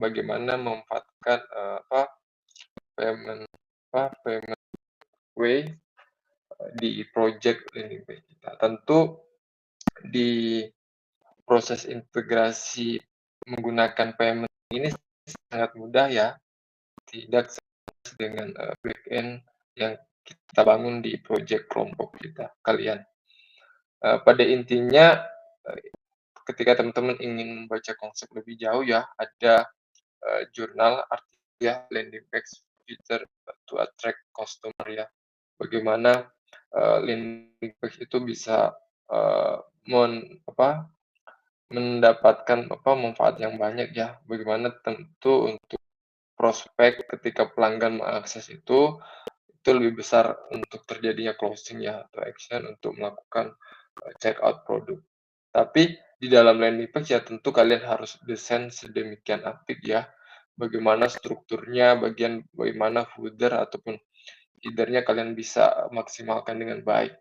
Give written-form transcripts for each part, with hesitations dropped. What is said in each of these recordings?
bagaimana memanfaatkan, payment payment way di project landing page kita. Tentu di proses integrasi menggunakan payment ini sangat mudah ya, tidak dengan, backend yang kita bangun di project kelompok kita, kalian. Pada intinya, ketika teman-teman ingin membaca konsep lebih jauh ya, ada, jurnal ya, landing page feature to attract customer ya. Bagaimana, landing page itu bisa, eee, mendapatkan manfaat yang banyak ya. Bagaimana tentu untuk prospek ketika pelanggan mengakses itu lebih besar untuk terjadinya closing ya, atau action untuk melakukan, check out produk. Tapi di dalam landing page ya tentu kalian harus desain sedemikian apik ya, bagaimana strukturnya, bagaimana footer ataupun header-nya kalian bisa maksimalkan dengan baik.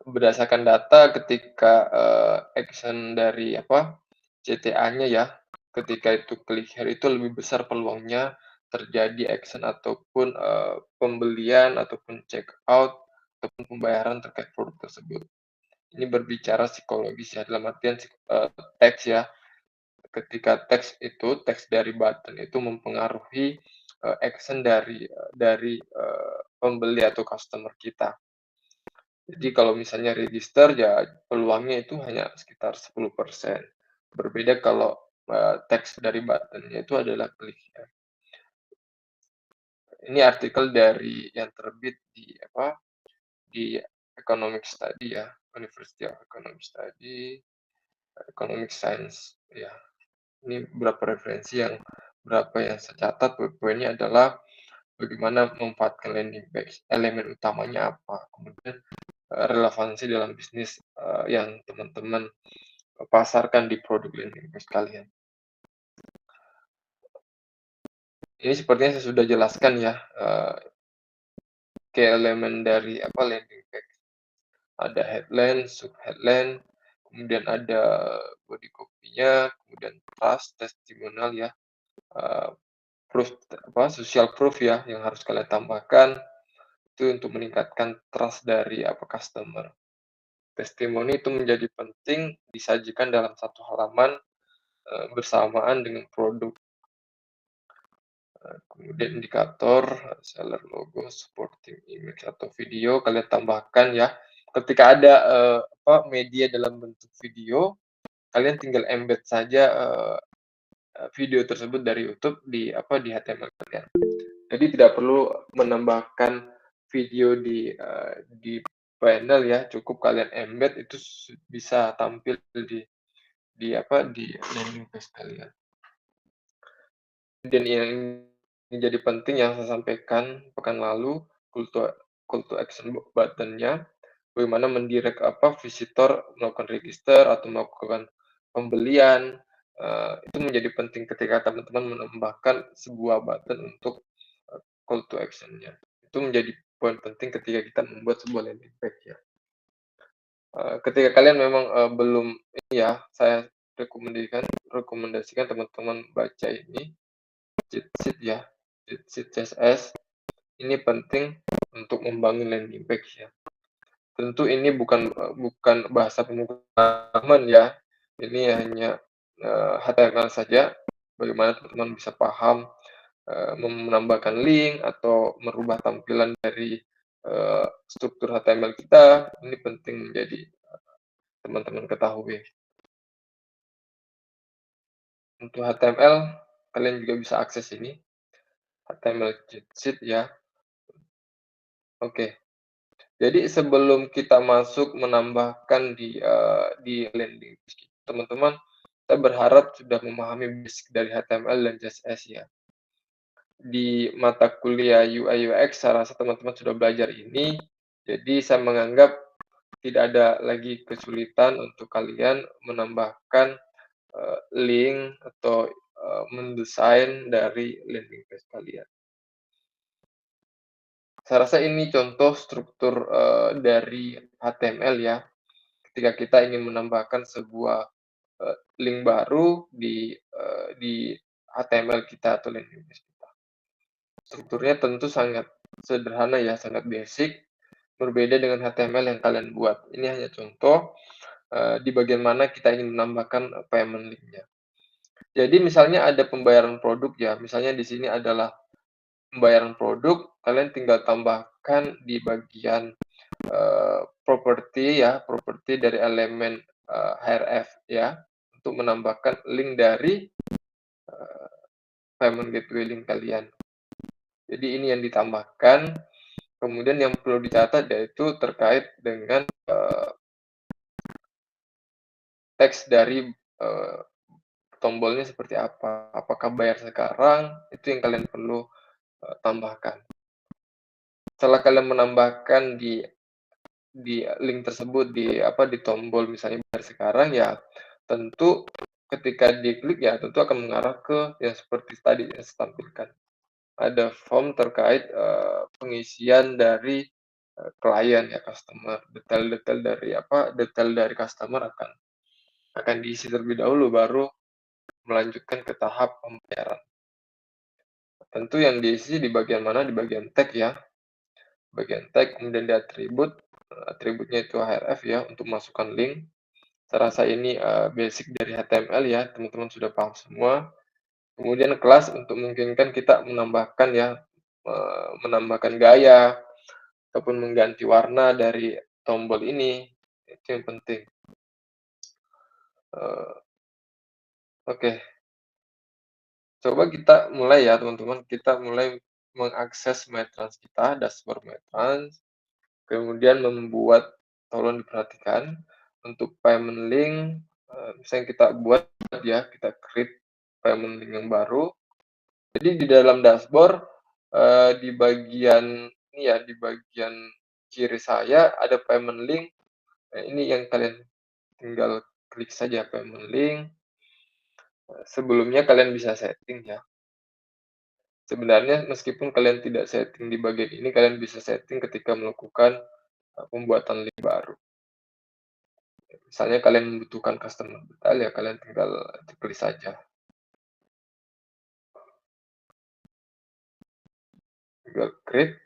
Berdasarkan data ketika, action dari CTA-nya ya, ketika itu click here itu lebih besar peluangnya terjadi action ataupun, pembelian ataupun check out ataupun pembayaran terkait produk tersebut. Ini berbicara psikologis ya, dalam artian teks ya. Ketika teks dari button itu mempengaruhi, action dari pembeli atau customer kita. Jadi kalau misalnya register ya peluangnya itu hanya sekitar 10%. Berbeda kalau, teks dari button-nya itu adalah klik ya. Ini artikel dari yang terbit di Economic Study ya, University of Economic Study, Economic Science ya. Ini beberapa referensi berapa yang saya catat, poin-poinnya adalah bagaimana memanfaatkan landing page, elemen utamanya apa, kemudian, relevansi dalam bisnis, yang teman-teman pasarkan di produk landing page kalian. Ini sepertinya saya sudah jelaskan ya, key elemen dari landing page. Ada headline, sub-headline, kemudian ada body copy-nya, kemudian trust, testimonial ya, proof social proof ya yang harus kalian tambahkan, itu untuk meningkatkan trust dari customer. Testimoni itu menjadi penting disajikan dalam satu halaman, bersamaan dengan produk. Kemudian indikator, seller logo, supporting image atau video kalian tambahkan ya. Ketika ada, media dalam bentuk video, kalian tinggal embed saja, video tersebut dari YouTube di HTML kalian. Jadi tidak perlu menambahkan video di panel ya, cukup kalian embed itu bisa tampil di landing page kalian. Dan yang jadi penting yang saya sampaikan pekan lalu, call to action button-nya, bagaimana mendirect visitor melakukan register atau melakukan pembelian, itu menjadi penting ketika teman-teman menambahkan sebuah button untuk, call to action-nya. Itu menjadi poin penting ketika kita membuat sebuah landing page ya. Ketika kalian memang, belum ini ya, saya rekomendasikan teman-teman baca ini, cheat sheet ya, cheat sheet CSS. Ini penting untuk membangun landing page ya. Tentu ini bukan bahasa pemrograman ya, ini hanya, HTML saja, bagaimana teman-teman bisa paham, menambahkan link atau merubah tampilan dari, struktur HTML kita, ini penting menjadi teman-teman ketahui. Untuk HTML, kalian juga bisa akses ini, HTML cheat sheet ya. Oke. Jadi sebelum kita masuk menambahkan di landing page teman-teman, saya berharap sudah memahami basic dari HTML dan CSS ya. Di mata kuliah UI UX saya rasa teman-teman sudah belajar ini, jadi saya menganggap tidak ada lagi kesulitan untuk kalian menambahkan, link atau, mendesain dari landing page kalian. Saya rasa ini contoh struktur, dari HTML ya, ketika kita ingin menambahkan sebuah, link baru di HTML kita atau landing page kita. Strukturnya tentu sangat sederhana ya, sangat basic, berbeda dengan HTML yang kalian buat. Ini hanya contoh di bagian mana kita ingin menambahkan payment link-nya. Jadi misalnya ada pembayaran produk ya, misalnya di sini adalah pembayaran produk, kalian tinggal tambahkan di bagian properti ya, properti dari elemen href ya, untuk menambahkan link dari payment gateway link kalian. Jadi ini yang ditambahkan. Kemudian yang perlu dicatat yaitu terkait dengan teks dari tombolnya seperti apa. Apakah bayar sekarang? Itu yang kalian perlu tambahkan. Setelah kalian menambahkan di link tersebut di tombol misalnya bayar sekarang ya, tentu ketika diklik ya tentu akan mengarah ke yang seperti tadi yang saya tampilkan. Ada form terkait pengisian dari klien ya, customer. Detail dari customer akan diisi terlebih dahulu baru melanjutkan ke tahap pembayaran. Tentu yang diisi di bagian mana? Di bagian tag ya. Bagian tag, kemudian di atribut. Atributnya itu href ya untuk masukkan link. Saya rasa ini basic dari HTML ya, teman-teman sudah paham semua. Kemudian kelas untuk memungkinkan kita menambahkan ya, menambahkan gaya ataupun mengganti warna dari tombol ini, itu yang penting. Oke, coba kita mulai ya teman-teman, kita mulai mengakses MyTrans kita, dashboard MyTrans, kemudian membuat, tolong diperhatikan, untuk payment link, misalnya kita buat ya, kita create payment link yang baru. Jadi di dalam dashboard, di bagian ini ya, di bagian kiri saya ada payment link. Ini yang kalian tinggal klik saja payment link. Sebelumnya kalian bisa setting ya. Sebenarnya meskipun kalian tidak setting di bagian ini, kalian bisa setting ketika melakukan pembuatan link baru. Misalnya kalian membutuhkan customer detail ya kalian tinggal klik saja. Tinggal create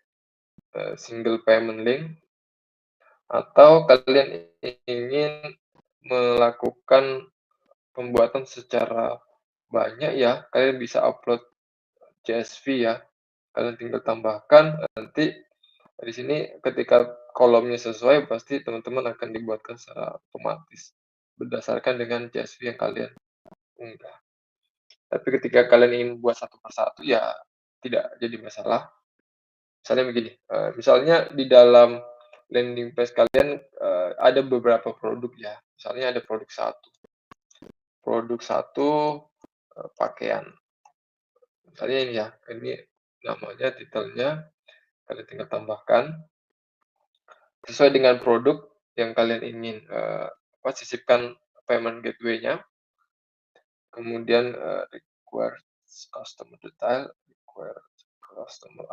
single payment link, atau kalian ingin melakukan pembuatan secara banyak ya, kalian bisa upload CSV ya. Kalian tinggal tambahkan, nanti di sini ketika kolomnya sesuai pasti teman-teman akan dibuatkan secara otomatis berdasarkan dengan CSV yang kalian unggah. Tapi ketika kalian ingin buat satu persatu ya tidak jadi masalah. Misalnya begini, misalnya di dalam landing page kalian ada beberapa produk ya. Misalnya ada produk satu pakaian. Misalnya ini ya, ini namanya, titelnya, kalian tinggal tambahkan sesuai dengan produk yang kalian ingin sisipkan payment gateway-nya. Kemudian require customer detail, require customer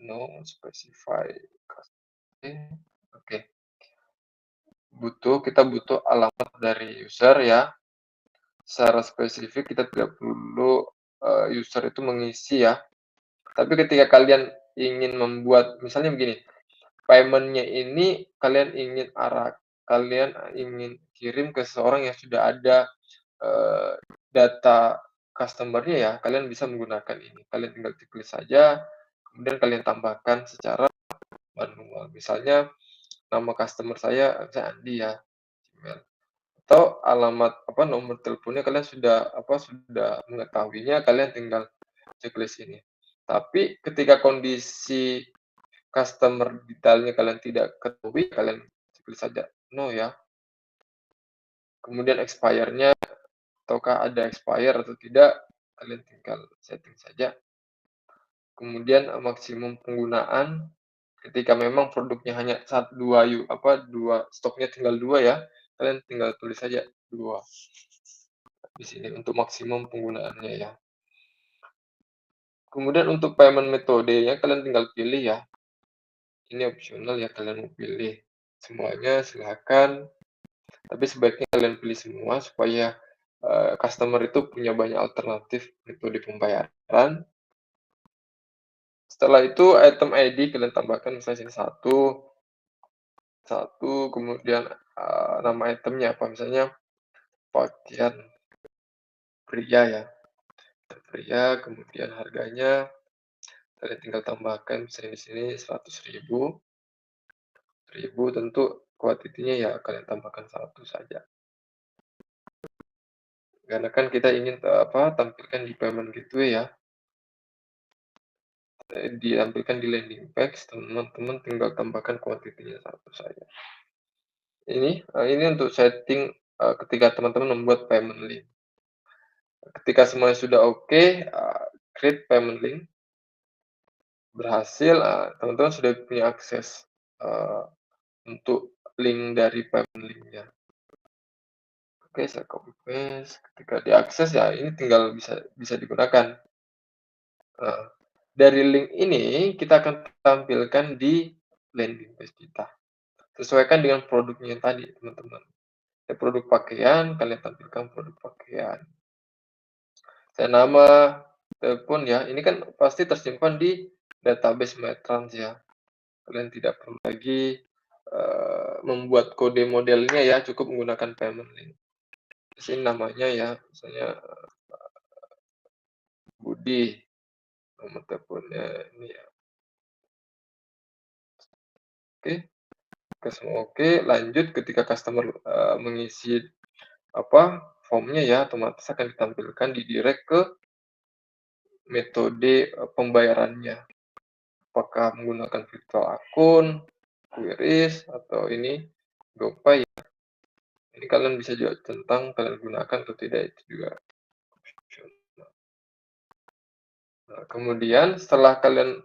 no specify customer. Oke. Kita butuh alamat dari user ya. Secara spesifik kita tidak perlu user itu mengisi ya. Tapi ketika kalian ingin membuat, misalnya begini, payment-nya ini kalian ingin kirim ke seseorang yang sudah ada data customer-nya ya, kalian bisa menggunakan ini. Kalian tinggal klik saja, kemudian kalian tambahkan secara manual. Misalnya nama customer saya Andi ya, Gmail. Atau alamat nomor teleponnya kalian sudah mengetahuinya, kalian tinggal checklist ini. Tapi ketika kondisi customer detailnya kalian tidak ketahui, kalian checklist saja no ya. Kemudian expire-nya, ataukah ada expire atau tidak, kalian tinggal setting saja. Kemudian maksimum penggunaan, ketika memang produknya hanya dua, stoknya tinggal 2 ya, kalian tinggal tulis saja 2 di sini untuk maksimum penggunaannya ya. Kemudian untuk payment metodenya kalian tinggal pilih ya. Ini opsional ya, kalian mau pilih semuanya silahkan. Tapi sebaiknya kalian pilih semua supaya customer itu punya banyak alternatif metode pembayaran. Setelah itu item ID kalian tambahkan misalnya sini satu, satu, kemudian, nama itemnya apa, misalnya pakaian pria ya, pria, kemudian harganya kalian tinggal tambahkan misalnya di sini 100.000, tentu kuantitinya ya kalian tambahkan satu saja. Karena kan kita ingin, tampilkan di payment gateway ya, ditampilkan di landing page, teman-teman tinggal tambahkan kuantitinya satu saja. Ini untuk setting, ketika teman-teman membuat payment link. Ketika semuanya sudah oke, create payment link, berhasil, teman-teman sudah punya akses, untuk link dari payment link-nya. Oke, saya copy paste, ketika diakses ya ini tinggal bisa digunakan. Dari link ini kita akan tampilkan di landing page kita. Sesuaikan dengan produknya yang tadi, teman-teman. Produk pakaian, kalian tampilkan produk pakaian. Saya nama, telepon ya, ini kan pasti tersimpan di database MyTrans ya. Kalian tidak perlu lagi membuat kode modelnya ya, cukup menggunakan payment link. Di sini namanya ya, misalnya Budi, nomor teleponnya ini ya. Oke, semua oke. Lanjut ketika customer mengisi formnya ya, otomatis akan ditampilkan didirect ke metode pembayarannya. Apakah menggunakan virtual akun, QRIS, atau ini GoPay. Ini kalian bisa juga tentang kalian gunakan atau tidak, itu juga opsional. Nah, kemudian setelah kalian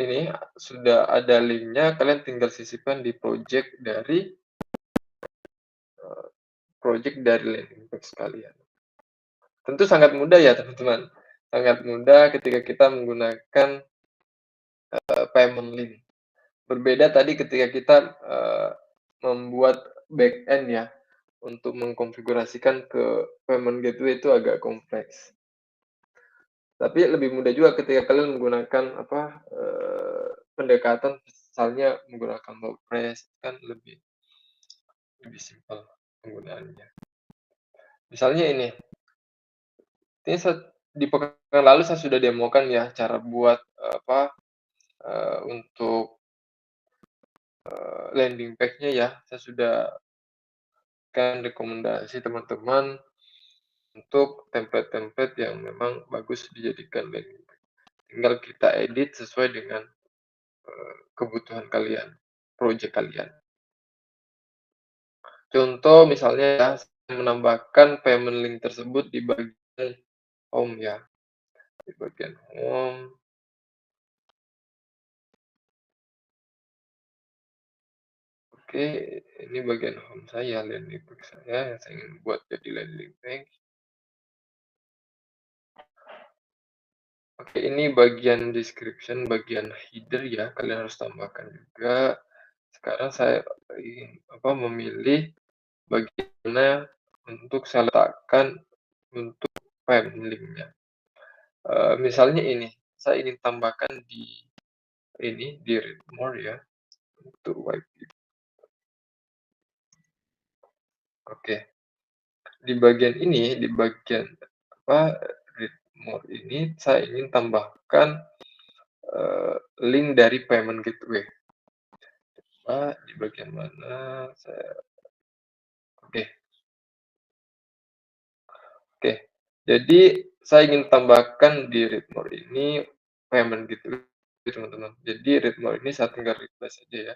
ini sudah ada linknya, kalian tinggal sisipkan di project dari landing page kalian. Tentu sangat mudah ya teman-teman, sangat mudah ketika kita menggunakan payment link. Berbeda tadi ketika kita membuat backend ya, untuk mengkonfigurasikan ke payment gateway itu agak kompleks. Tapi lebih mudah juga ketika kalian menggunakan pendekatan misalnya menggunakan WordPress, kan lebih simpel penggunaannya. Misalnya ini di pekan lalu saya sudah demokan ya cara buat untuk landing page-nya ya. Saya sudah kan rekomendasi teman-teman untuk template-template yang memang bagus dijadikan landing page. Tinggal kita edit sesuai dengan kebutuhan kalian, project kalian. Contoh misalnya ya, saya menambahkan payment link tersebut di bagian home ya. Di bagian home. Oke, ini bagian home saya, landing page saya yang saya ingin buat jadi landing page. Oke, ini bagian description, bagian header ya, kalian harus tambahkan juga. Sekarang saya ingin memilih bagaimana untuk saya letakkan untuk payment link-nya. Misalnya ini, saya ingin tambahkan di read more ya, untuk web. Oke, di bagian ini, di bagian read more ini, saya ingin tambahkan link dari payment gateway. Di bagian mana saya oke. Jadi saya ingin tambahkan di read more ini payment gateway teman-teman. Jadi read more ini saya tinggal replace saja ya.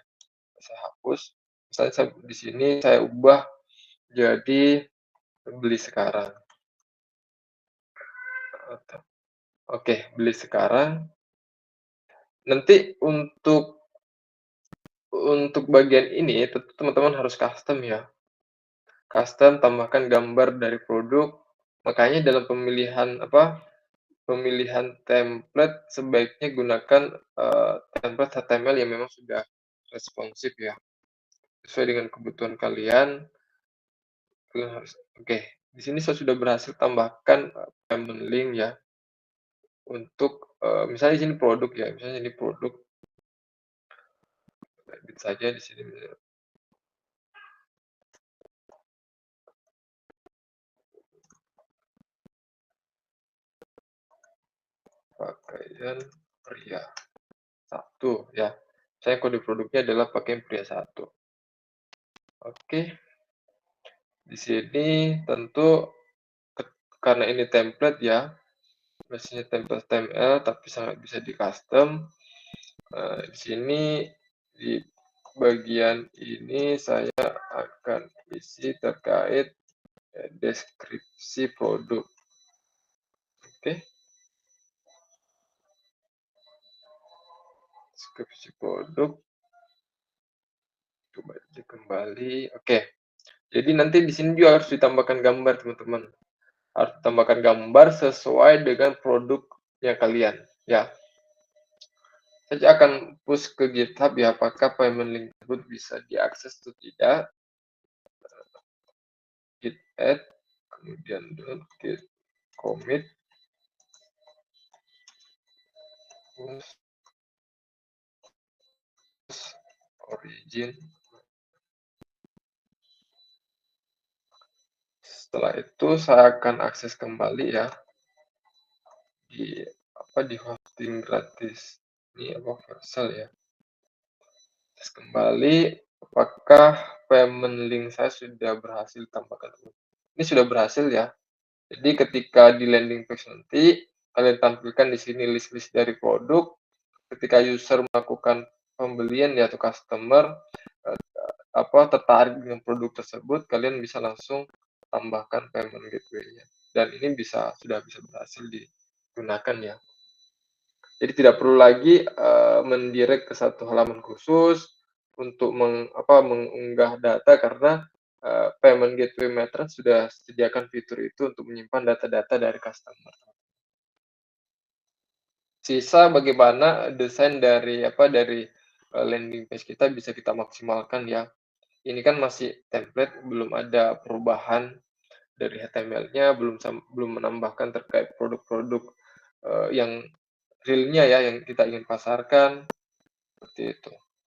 Saya hapus. Misalnya di sini saya ubah jadi beli sekarang. Oke, beli sekarang. Nanti untuk bagian ini teman-teman harus custom ya. Custom, tambahkan gambar dari produk. Makanya dalam pemilihan template sebaiknya gunakan template HTML yang memang sudah responsif ya. Sesuai dengan kebutuhan kalian harus Di sini saya sudah berhasil tambahkan, payment link ya, untuk, misalnya di sini produk ya, misalnya ini produk, edit saja di sini pakaian pria. Satu ya. Saya kode produknya adalah pakai pria satu. Oke, di sini tentu karena ini template ya, biasanya template HTML tapi sangat bisa di custom. Di sini di bagian ini saya akan isi terkait deskripsi produk. Oke, deskripsi produk. Coba aja kembali. Oke. Jadi nanti di sini juga harus ditambahkan gambar, teman-teman. Harus ditambahkan gambar sesuai dengan produknya kalian, ya. Saya akan push ke GitHub ya, apakah payment link tersebut bisa diakses atau tidak. Git add, kemudian git commit, origin. Setelah itu saya akan akses kembali ya di hosting gratis ini apa Vercel ya. Akses kembali apakah payment link saya sudah berhasil ditambahkan. Ini sudah berhasil ya. Jadi ketika di landing page nanti kalian tampilkan di sini list-list dari produk. Ketika user melakukan pembelian ya atau customer tertarik dengan produk tersebut, kalian bisa langsung tambahkan payment gateway-nya. Dan ini sudah bisa berhasil digunakan ya. Jadi tidak perlu lagi mendirect ke satu halaman khusus untuk mengunggah data karena payment gateway method sudah sediakan fitur itu untuk menyimpan data-data dari customer. Sisa bagaimana desain dari landing page kita bisa kita maksimalkan ya. Ini kan masih template, belum ada perubahan dari HTML-nya, belum menambahkan terkait produk-produk yang realnya ya, yang kita ingin pasarkan, seperti itu.